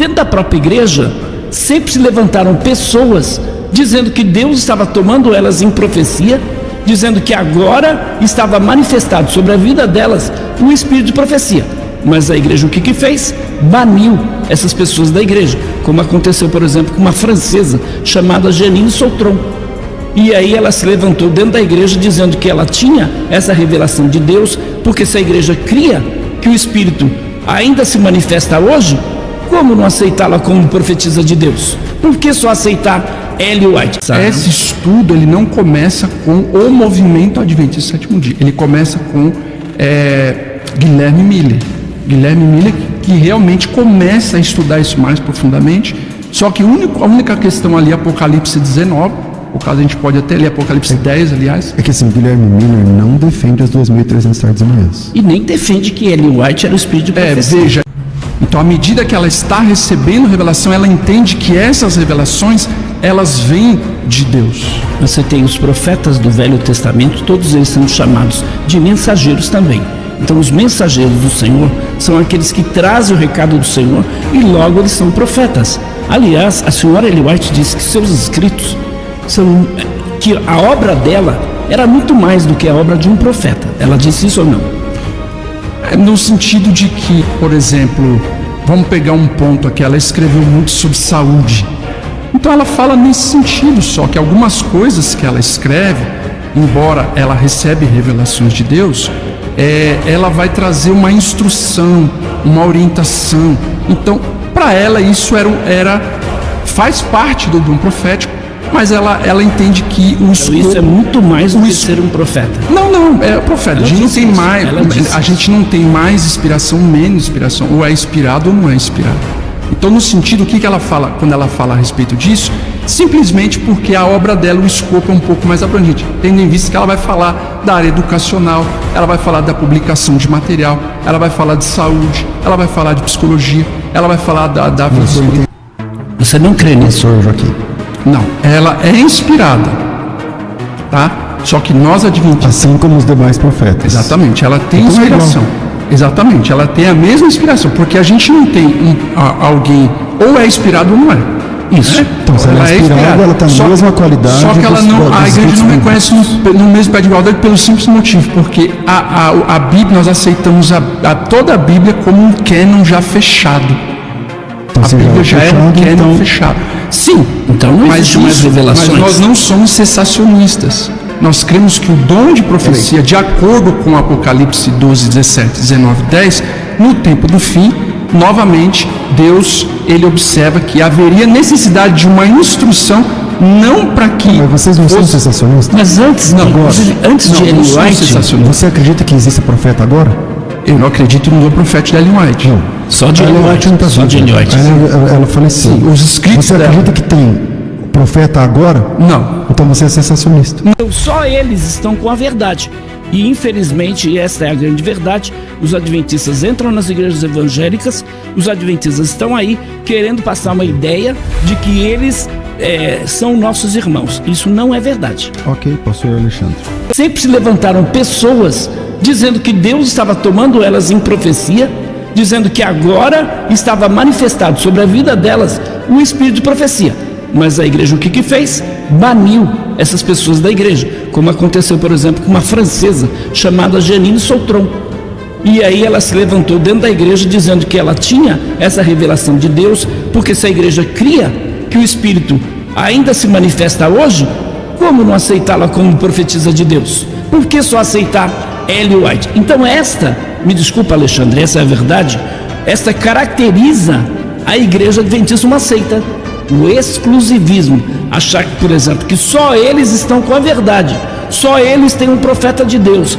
Dentro da própria igreja, sempre se levantaram pessoas dizendo que Deus estava tomando elas em profecia, dizendo que agora estava manifestado sobre a vida delas um espírito de profecia. Mas a igreja o que fez? Baniu essas pessoas da igreja, como aconteceu, por exemplo, com uma francesa chamada Janine Sautron. E aí ela se levantou dentro da igreja dizendo que ela tinha essa revelação de Deus, porque se a igreja cria que o espírito ainda se manifesta hoje, como não aceitá-la como profetisa de Deus? Por que só aceitar Ellen White? Esse estudo ele não começa com o movimento adventista sétimo dia, ele começa com Guilherme Miller. Guilherme Miller que realmente começa a estudar isso mais profundamente. Só que a única questão ali, Apocalipse 19, por caso a gente pode até ler Apocalipse 10, aliás. É que assim, Guilherme Miller não defende as 2.300 tardes e manhãs. E nem defende que Ellen White era o espírito de profecia. Veja, então à medida que ela está recebendo revelação, ela entende que essas revelações, elas vêm de Deus. Você tem os profetas do Velho Testamento, todos eles são chamados de mensageiros também. Então os mensageiros do Senhor são aqueles que trazem o recado do Senhor e logo eles são profetas. Aliás, a senhora Ellen White disse que seus escritos que a obra dela era muito mais do que a obra de um profeta. Ela disse isso ou não? No sentido de que, por exemplo, vamos pegar um ponto aqui, ela escreveu muito sobre saúde. Então ela fala nesse sentido, só que algumas coisas que ela escreve, embora ela recebe revelações de Deus, ela vai trazer uma instrução, uma orientação. Então, para ela isso faz parte do dom profético, mas ela entende que o escopo... Isso é muito mais do que ser um profeta. Não, é profeta. A gente não tem mais inspiração, menos inspiração. Ou é inspirado ou não é inspirado. Então, no sentido, o que ela fala quando ela fala a respeito disso? Simplesmente porque a obra dela, o escopo é um pouco mais abrangente, tendo em vista que ela vai falar da área educacional, ela vai falar da publicação de material, ela vai falar de saúde, ela vai falar de psicologia, ela vai falar da vida espiritual. Você não crê nisso, Joaquim? Não, ela é inspirada, tá? Só que nós adventistas... Assim como os demais profetas. Exatamente, ela tem inspiração. Exatamente, ela tem a mesma inspiração, porque a gente não tem alguém ou é inspirado ou não é. Isso. Então, se ela é inspirada, ela tem a mesma qualidade. Só que a igreja não reconhece no mesmo pé de igualdade pelo simples motivo, porque a Bíblia, nós aceitamos toda a Bíblia como um cânon já fechado. Então, a Bíblia já é um cânon fechado. Sim, então não existe mais revelações. Mas nós não somos sensacionistas. Nós cremos que o dom de profecia, de acordo com Apocalipse 12, 17, 19, 10, no tempo do fim, novamente, Deus, ele observa que haveria necessidade de uma instrução, não para que... Mas vocês não são sensacionistas? Mas antes de Ellen White... Você acredita que existe profeta agora? Eu não acredito no dom profético de Ellen White. Não. Só de Ellen White. Não está Só de Ellen White. Ela faleceu. Sim, os escritos Você acredita que tem profeta agora? Não. Então você é sensacionista. Não, só eles estão com a verdade. E infelizmente, esta é a grande verdade, os adventistas entram nas igrejas evangélicas, os adventistas estão aí querendo passar uma ideia de que eles são nossos irmãos. Isso não é verdade. Ok, pastor Alexandre. Sempre se levantaram pessoas dizendo que Deus estava tomando elas em profecia, dizendo que agora estava manifestado sobre a vida delas um espírito de profecia. Mas a igreja o que fez? Baniu essas pessoas da igreja, como aconteceu, por exemplo, com uma francesa chamada Janine Sautron. E aí ela se levantou dentro da igreja dizendo que ela tinha essa revelação de Deus, porque se a igreja cria que o espírito ainda se manifesta hoje, como não aceitá-la como profetisa de Deus? Por que só aceitar Ellen White? Então me desculpa, Alexandre, essa é a verdade, esta caracteriza a igreja adventista, uma seita. O exclusivismo, achar, por exemplo, que só eles estão com a verdade, só eles têm um profeta de Deus.